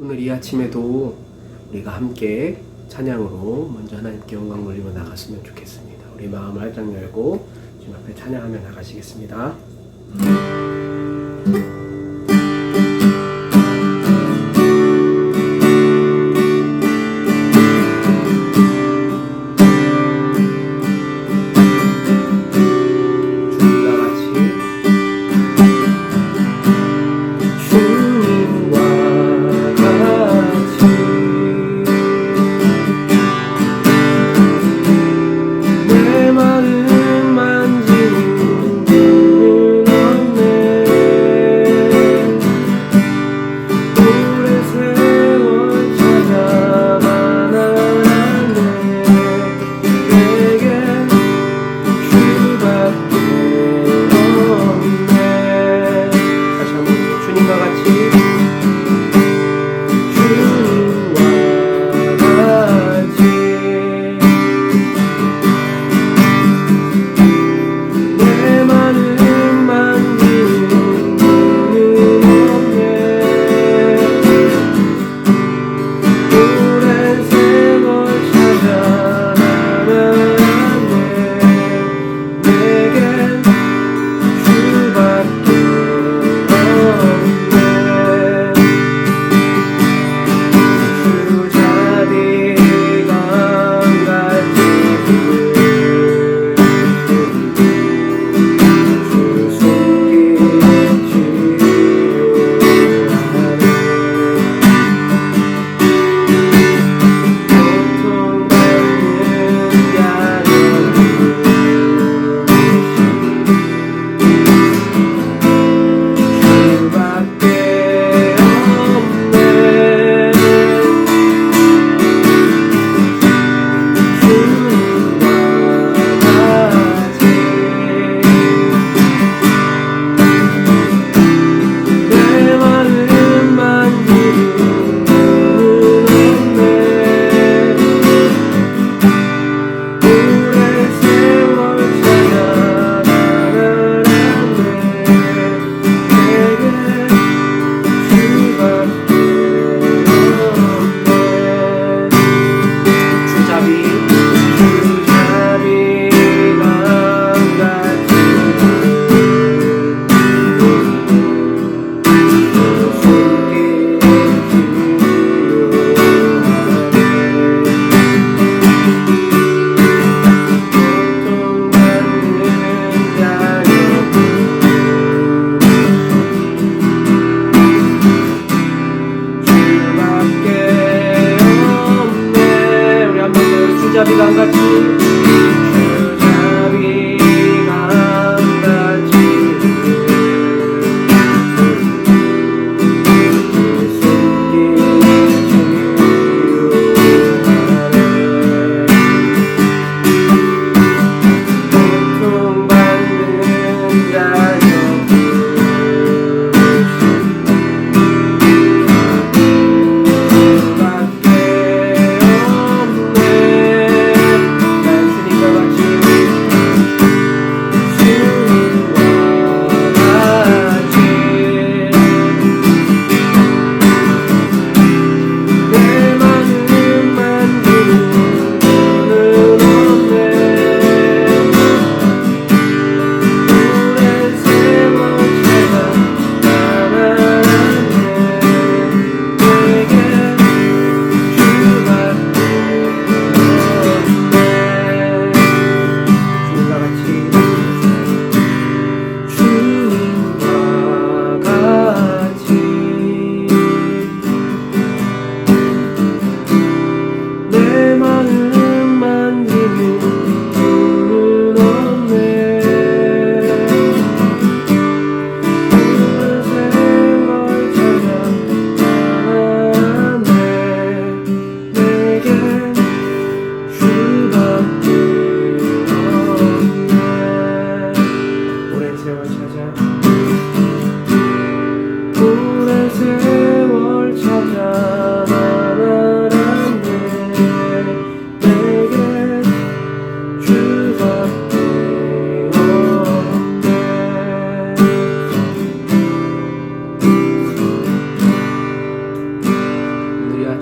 오늘 이 아침에도 우리가 함께 찬양으로 먼저 하나님께 영광 돌리고 나갔으면 좋겠습니다. 우리 마음을 활짝 열고 주님 앞에 찬양하며 나가시겠습니다.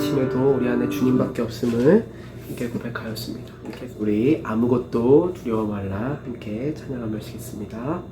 아침에도 우리 안에 주님밖에 없음을 함께 고백하였습니다. 함께 우리 아무것도 두려워 말라 함께 찬양하며 시겠습니다.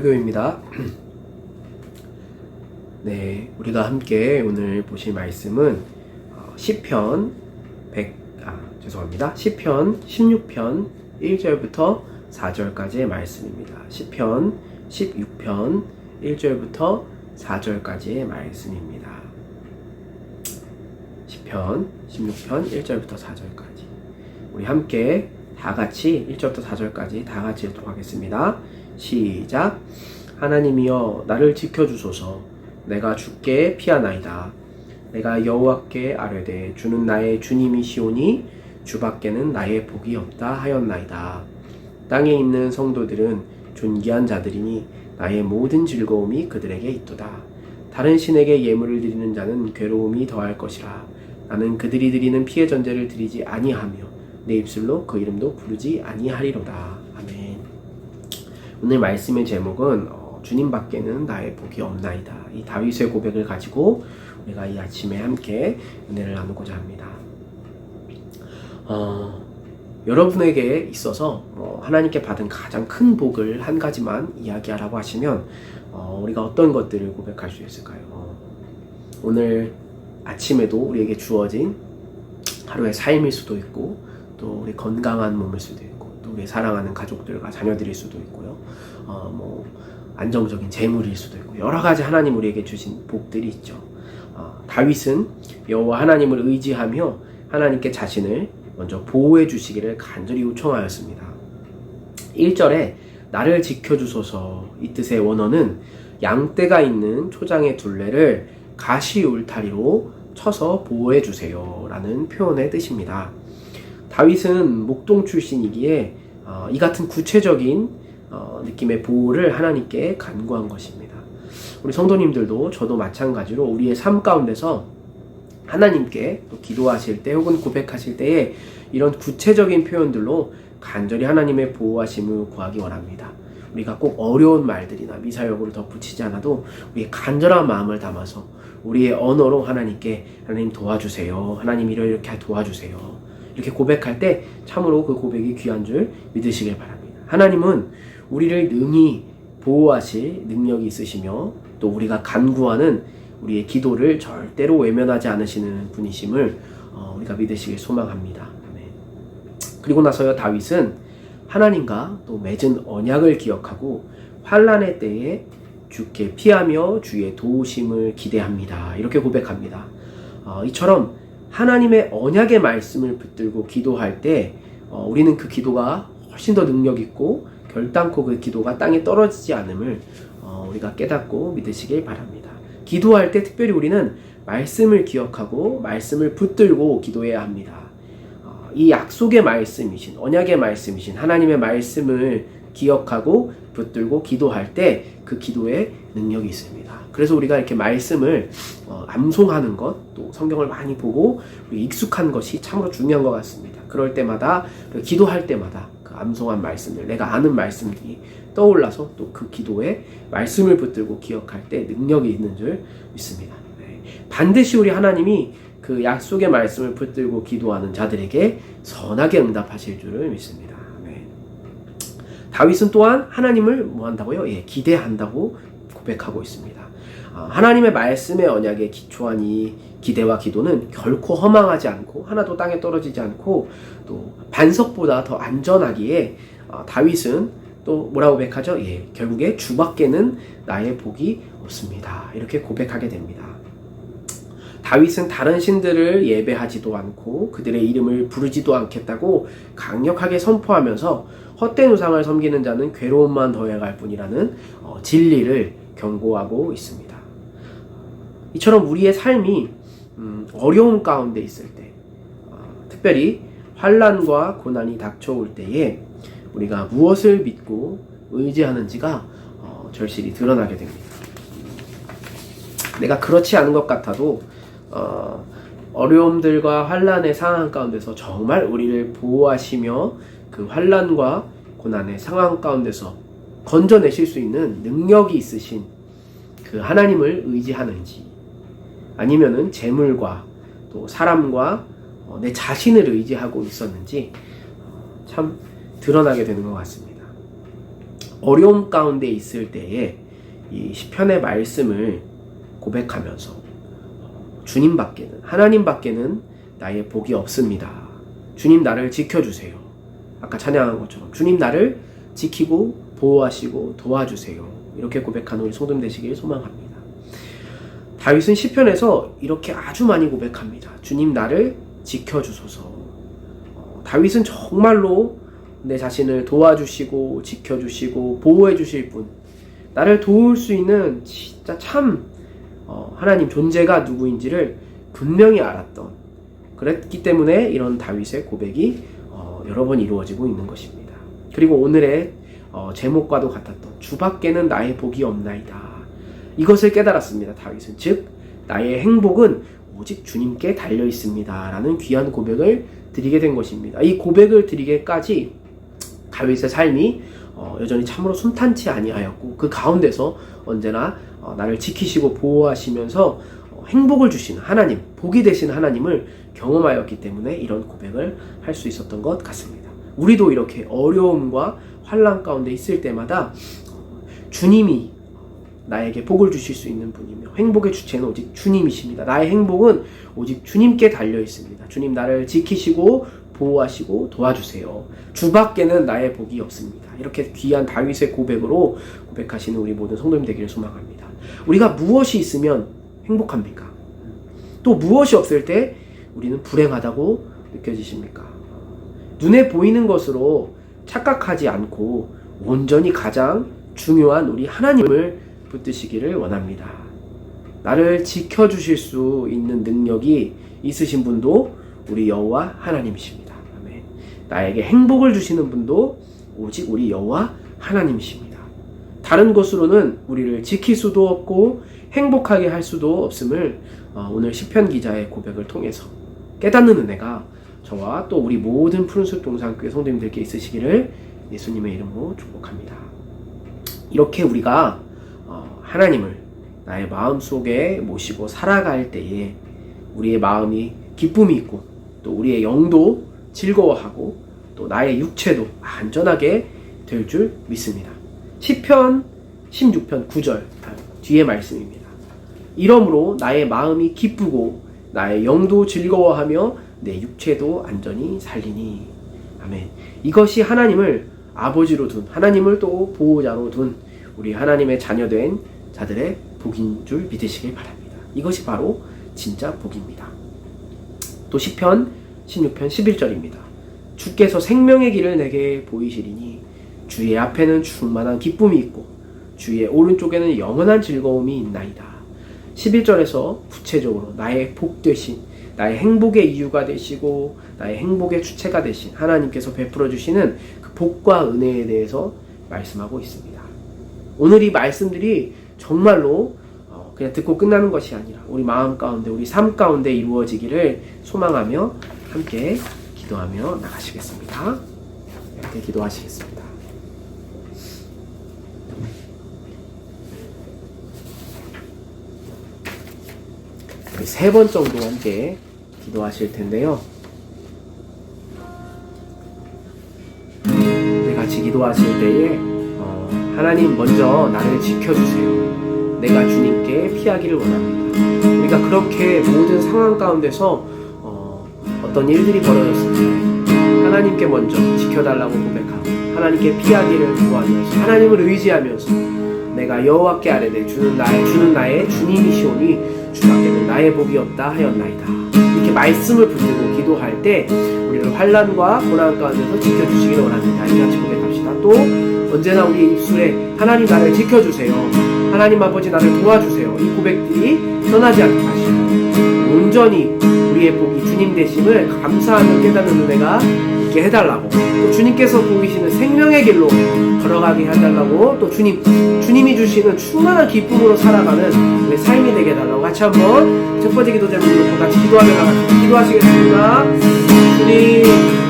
설교입니다. 네, 우리가 함께 오늘 보실 말씀은 시편 16편 1절부터 4절까지의 말씀입니다. 시편 16편 1절부터 4절까지의 말씀입니다. 시편 16편 1절부터 4절까지. 우리 함께 다 같이 1절부터 4절까지 다 같이 읽도록 하겠습니다. 시작. 하나님이여 나를 지켜주소서. 내가 주께 피하나이다. 내가 여호와께 아뢰되 주는 나의 주님이시오니 주밖에는 나의 복이 없다 하였나이다. 땅에 있는 성도들은 존귀한 자들이니 나의 모든 즐거움이 그들에게 있도다. 다른 신에게 예물을 드리는 자는 괴로움이 더할 것이라. 나는 그들이 드리는 피의 전제를 드리지 아니하며 내 입술로 그 이름도 부르지 아니하리로다. 아멘. 오늘 말씀의 제목은 주님 밖에는 나의 복이 없나이다. 이 다윗의 고백을 가지고 우리가 이 아침에 함께 은혜를 나누고자 합니다. 여러분에게 있어서 하나님께 받은 가장 큰 복을 한 가지만 이야기하라고 하시면 우리가 어떤 것들을 고백할 수 있을까요? 오늘 아침에도 우리에게 주어진 하루의 삶일 수도 있고, 또 우리 건강한 몸일 수도 있고, 또 우리 사랑하는 가족들과 자녀들일 수도 있고요. 안정적인 재물일 수도 있고, 여러 가지 하나님 우리에게 주신 복들이 있죠. 다윗은 여호와 하나님을 의지하며 하나님께 자신을 먼저 보호해 주시기를 간절히 요청하였습니다. 1절에 나를 지켜주소서, 이 뜻의 원어는 양떼가 있는 초장의 둘레를 가시 울타리로 쳐서 보호해 주세요 라는 표현의 뜻입니다. 다윗은 목동 출신이기에 이 같은 구체적인 느낌의 보호를 하나님께 간구한 것입니다. 우리 성도님들도 저도 마찬가지로 우리의 삶 가운데서 하나님께 또 기도하실 때 혹은 고백하실 때에 이런 구체적인 표현들로 간절히 하나님의 보호하심을 구하기 원합니다. 우리가 꼭 어려운 말들이나 미사여구를 덧붙이지 않아도 우리의 간절한 마음을 담아서 우리의 언어로 하나님께 하나님 도와주세요, 하나님 이렇게 도와주세요, 이렇게 고백할 때 참으로 그 고백이 귀한 줄 믿으시길 바랍니다. 하나님은 우리를 능히 보호하실 능력이 있으시며 또 우리가 간구하는 우리의 기도를 절대로 외면하지 않으시는 분이심을 우리가 믿으시길 소망합니다. 아멘. 그리고 나서요, 다윗은 하나님과 또 맺은 언약을 기억하고 환난의 때에 주께 피하며 주의 도우심을 기대합니다. 이렇게 고백합니다. 이처럼 하나님의 언약의 말씀을 붙들고 기도할 때 우리는 그 기도가 훨씬 더 능력 있고 결단코 그 기도가 땅에 떨어지지 않음을 우리가 깨닫고 믿으시길 바랍니다. 기도할 때 특별히 우리는 말씀을 기억하고 말씀을 붙들고 기도해야 합니다. 이 약속의 말씀이신, 언약의 말씀이신 하나님의 말씀을 기억하고 붙들고 기도할 때 그 기도에 능력이 있습니다. 그래서 우리가 이렇게 말씀을 암송하는 것, 또 성경을 많이 보고 익숙한 것이 참으로 중요한 것 같습니다. 그럴 때마다, 기도할 때마다 그 암송한 말씀들, 내가 아는 말씀들이 떠올라서 또 그 기도에 말씀을 붙들고 기억할 때 능력이 있는 줄 믿습니다. 반드시 우리 하나님이 그 약속의 말씀을 붙들고 기도하는 자들에게 선하게 응답하실 줄을 믿습니다. 다윗은 또한 하나님을 뭐 한다고요? 기대한다고 고백하고 있습니다. 하나님의 말씀의 언약에 기초한 이 기대와 기도는 결코 허망하지 않고 하나도 땅에 떨어지지 않고 또 반석보다 더 안전하기에 다윗은 또 뭐라고 고백하죠? 결국에 주밖에는 나의 복이 없습니다. 이렇게 고백하게 됩니다. 다윗은 다른 신들을 예배하지도 않고 그들의 이름을 부르지도 않겠다고 강력하게 선포하면서 헛된 우상을 섬기는 자는 괴로움만 더해갈 뿐이라는 진리를 경고하고 있습니다. 이처럼 우리의 삶이 어려움 가운데 있을 때, 특별히 환난과 고난이 닥쳐올 때에 우리가 무엇을 믿고 의지하는지가 절실히 드러나게 됩니다. 내가 그렇지 않은 것 같아도 어려움들과 환난의 상황 가운데서 정말 우리를 보호하시며 그 환난과 고난의 상황 가운데서 건져내실 수 있는 능력이 있으신 그 하나님을 의지하는지, 아니면은 재물과 또 사람과 내 자신을 의지하고 있었는지 참 드러나게 되는 것 같습니다. 어려움 가운데 있을 때에 이 시편의 말씀을 고백하면서 주님 밖에는, 하나님 밖에는 나의 복이 없습니다. 주님 나를 지켜주세요. 아까 찬양한 것처럼 주님 나를 지키고 보호하시고 도와주세요. 이렇게 고백하는 우리 성도님 되시길 소망합니다. 다윗은 시편에서 이렇게 아주 많이 고백합니다. 주님 나를 지켜주소서. 다윗은 정말로 내 자신을 도와주시고 지켜주시고 보호해 주실 분, 나를 도울 수 있는 진짜 참 하나님 존재가 누구인지를 분명히 알았던, 그랬기 때문에 이런 다윗의 고백이 여러 번 이루어지고 있는 것입니다. 그리고 오늘의 제목과도 같았던 주 밖에는 나의 복이 없나이다, 이것을 깨달았습니다. 다윗은 즉 나의 행복은 오직 주님께 달려 있습니다 라는 귀한 고백을 드리게 된 것입니다. 이 고백을 드리게까지 다윗의 삶이 여전히 참으로 순탄치 아니하였고, 그 가운데서 언제나 나를 지키시고 보호하시면서 행복을 주시는 하나님, 복이 되시는 하나님을 경험하였기 때문에 이런 고백을 할 수 있었던 것 같습니다. 우리도 이렇게 어려움과 환난 가운데 있을 때마다 주님이 나에게 복을 주실 수 있는 분이며 행복의 주체는 오직 주님이십니다. 나의 행복은 오직 주님께 달려 있습니다. 주님 나를 지키시고 보호하시고 도와주세요. 주 밖에는 나의 복이 없습니다. 이렇게 귀한 다윗의 고백으로 고백하시는 우리 모든 성도님 되기를 소망합니다. 우리가 무엇이 있으면 행복합니까? 또 무엇이 없을 때 우리는 불행하다고 느껴지십니까? 눈에 보이는 것으로 착각하지 않고 온전히 가장 중요한 우리 하나님을 붙드시기를 원합니다. 나를 지켜주실 수 있는 능력이 있으신 분도 우리 여호와 하나님이십니다. 아멘. 나에게 행복을 주시는 분도 오직 우리 여호와 하나님이십니다. 다른 것으로는 우리를 지킬 수도 없고 행복하게 할 수도 없음을 오늘 시편 기자의 고백을 통해서 깨닫는 은혜가 저와 또 우리 모든 푸른숲 동산교회 성도님들께 있으시기를 예수님의 이름으로 축복합니다. 이렇게 우리가 하나님을 나의 마음속에 모시고 살아갈 때에 우리의 마음이 기쁨이 있고 또 우리의 영도 즐거워하고 또 나의 육체도 안전하게 될 줄 믿습니다. 시편 16편 9절 뒤의 말씀입니다. 이러므로 나의 마음이 기쁘고 나의 영도 즐거워하며 내 육체도 안전히 살리니. 아멘. 이것이 하나님을 아버지로 둔, 하나님을 또 보호자로 둔 우리 하나님의 자녀된 자들의 복인 줄 믿으시길 바랍니다. 이것이 바로 진짜 복입니다. 또 시편 16편 11절입니다. 주께서 생명의 길을 내게 보이시리니 주의 앞에는 충만한 기쁨이 있고 주의 오른쪽에는 영원한 즐거움이 있나이다. 11절에서 구체적으로 나의 복 되신, 나의 행복의 이유가 되시고 나의 행복의 주체가 되신 하나님께서 베풀어 주시는 그 복과 은혜에 대해서 말씀하고 있습니다. 오늘 이 말씀들이 정말로 그냥 듣고 끝나는 것이 아니라 우리 마음 가운데, 우리 삶 가운데 이루어지기를 소망하며 함께 기도하며 나가시겠습니다. 함께 기도하시겠습니다. 세 번 정도 함께 기도하실 텐데요. 우리 같이 기도하실 때에 하나님 먼저 나를 지켜주세요. 내가 주님께 피하기를 원합니다. 우리가 그렇게 모든 상황 가운데서 어떤 일들이 벌어졌을 때 하나님께 먼저 지켜달라고 고백하고 하나님께 피하기를 구하면서 하나님을 의지하면서 내가 여호와께 아뢰되 주는 나의 주님이시오니 주 밖에는 나의 복이 없다 하였나이다. 이렇게 말씀을 붙들고 기도할 때 우리를 환난과 고난 가운데서 지켜주시기를 원합니다. 이 같이 고백합시다. 또 언제나 우리 입술에 하나님 나를 지켜주세요, 하나님 아버지 나를 도와주세요, 이 고백들이 떠나지 않게 하시고 온전히 우리의 복이 주님 되심을 감사하며 깨닫는 은혜가 있게 해달라고, 또 주님께서 보이시는 생명의 길로 걸어가게 해달라고, 또 주님이 주시는 충만한 기쁨으로 살아가는 우리의 삶이 되게 해달라고 같이 한번 첫 번째 기도 제목으로 같이 기도하며 나가겠습니다. 기도하시겠습니다. 주님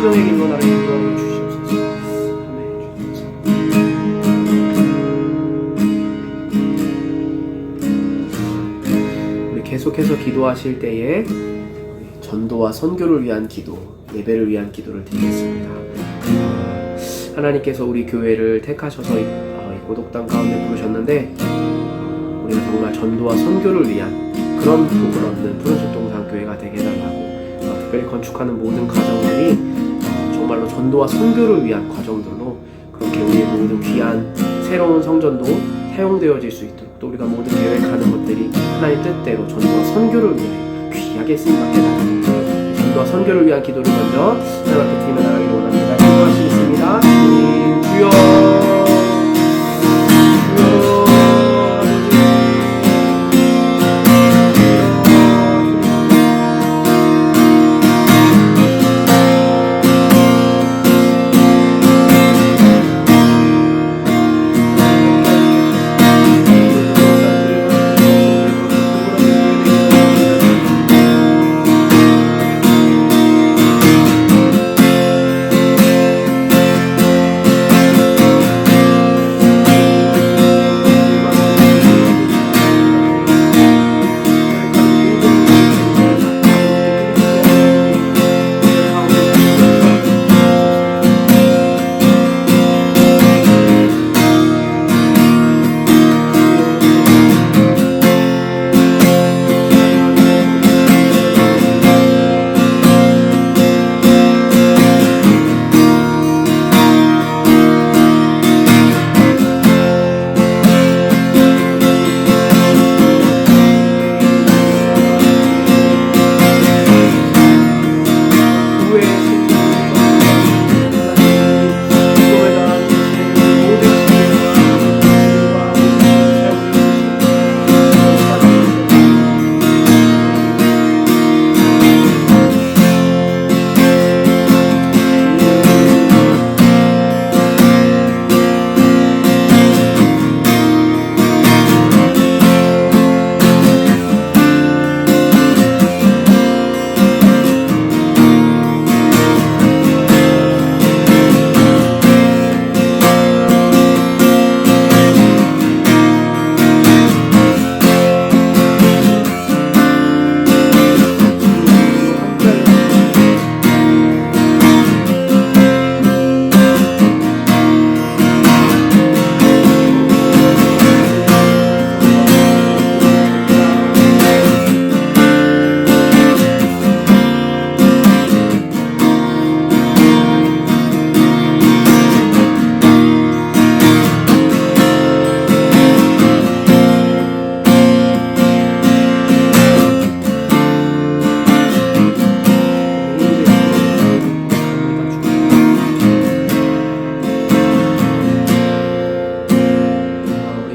생명의 길로 나를 인도하여 주시옵소서. 아멘. 우리 계속해서 기도하실 때에 전도와 선교를 위한 기도, 예배를 위한 기도를 드리겠습니다. 하나님께서 우리 교회를 택하셔서 이 고독당 가운데 부르셨는데 우리가 정말 전도와 선교를 위한 그런 복을 얻는 푸른숲 동산교회가 되게 해달라고, 특별히 건축하는 모든 과정들이 정말로 전도와 선교를 위한 과정들로 그렇게 우리의 모든 귀한 새로운 성전도 사용되어질 수 있도록, 또 우리가 모든 계획하는 것들이 하나님 뜻대로 전도와 선교를 위해 귀하게 쓰임받게 해달라고, 전도와 선교를 위한 기도를 먼저 하나님 앞에 드리며 나가기를 원합니다. 기도할 수 있습니다. 주여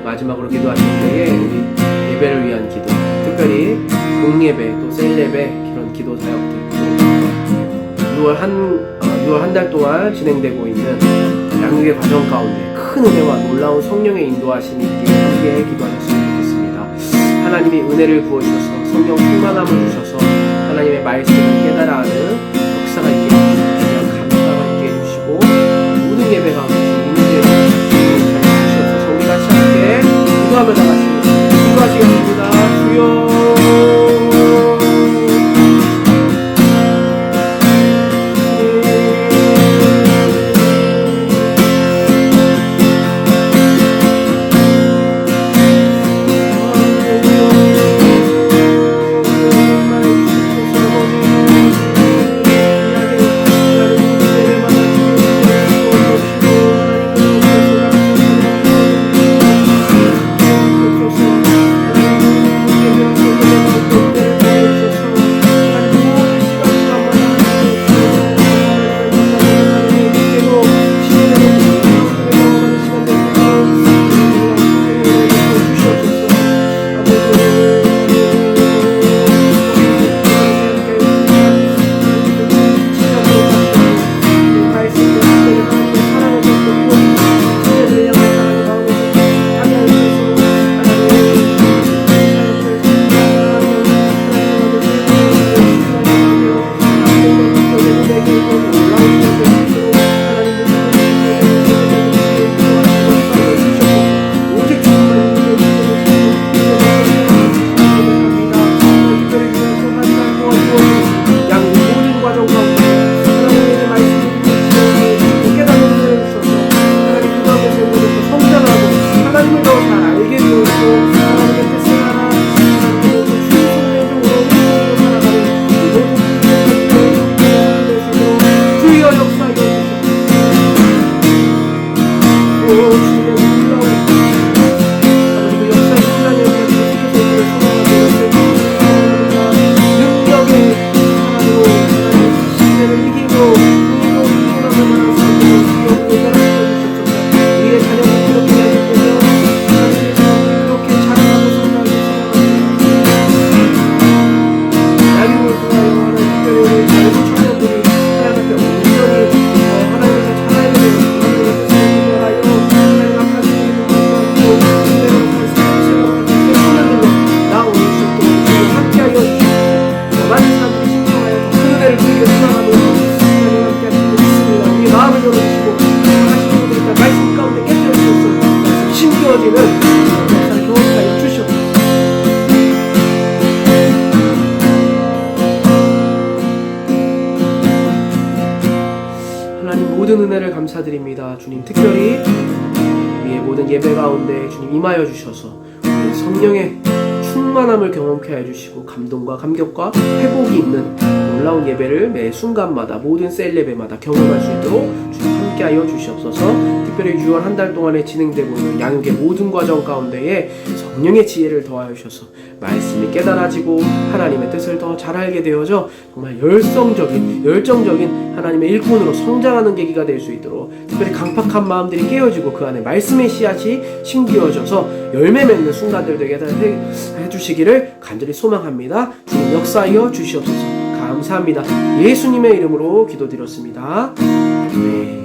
마지막으로 기도하실 때에 우리 예배를 위한 기도, 특별히 공예배 또 셀예배 이런 기도 사역들, 6월 한 달 동안 진행되고 있는 양육의 과정 가운데 큰 은혜와 놀라운 성령의 인도하심이 있기를 함께 기도하셨으면 좋겠습니다. 하나님이 은혜를 부어주셔서 성령 충만함을 주셔서 하나님의 말씀을 깨달아 하는 역사가 있게 해주시고 감사가 있게 해주시고 모든 예배 가운데 인내를 주셔서 우리 같이 함께 기도하며 나가시겠습니다. 기도하시겠습니다. 주여 주시옵소서. 우리의 자녀들 그렇게 하셨군요. 하나님의 사람들이 그렇게 자라나고 성장하게 생각합니다. 야유를 통하여 하나님 특별히 우리 젊은 청년들이 하나님 앞에 온전히 하나님께서 자라야 되는 하나님의 뜻을 분별하여 하나님 앞에 하시는 것도 그대로 생각하는 청년들로 나오는 수 있도록 우리 함께하여 주시옵소서. 많은 사람들이 신청하여 더 큰 은혜를 누리기를 소망하며 하나님 함께 하시는 믿습니다. 우리 마음을 열어주시고 하시는 분들과 말씀 가운데 깨뜨려 주셔서 심겨지는 역사를 경험하여 주시옵소서. 하나님 모든 은혜를 감사드립니다. 주님 특별히 우리의 모든 예배 가운데 주님 임하여 주셔서 우리 성령의 충만함을 경험케 해주시고 감동과 감격과 회복이 있는 놀라운 예배를 매 순간마다 모든 셀 예배마다 경험할 수 있도록 주님 함께하여 주시옵소서. 특별히 6월 한 달 동안에 진행되고 있는 양육의 모든 과정 가운데에 성령의 지혜를 더하여 주셔서 말씀이 깨달아지고 하나님의 뜻을 더 잘 알게 되어져 정말 열정적인 하나님의 일꾼으로 성장하는 계기가 될 수 있도록 특별히 강팍한 마음들이 깨어지고 그 안에 말씀의 씨앗이 심기어져서 열매 맺는 순간들 되게 해주시기를 간절히 소망합니다. 주님 역사하여 주시옵소서. 감사합니다. 예수님의 이름으로 기도드렸습니다. 네.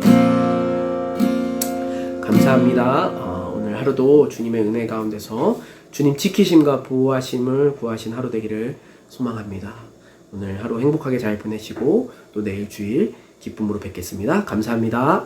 감사합니다. 오늘 하루도 주님의 은혜 가운데서 주님 지키심과 보호하심을 구하신 하루 되기를 소망합니다. 오늘 하루 행복하게 잘 보내시고 또 내일 주일 기쁨으로 뵙겠습니다. 감사합니다.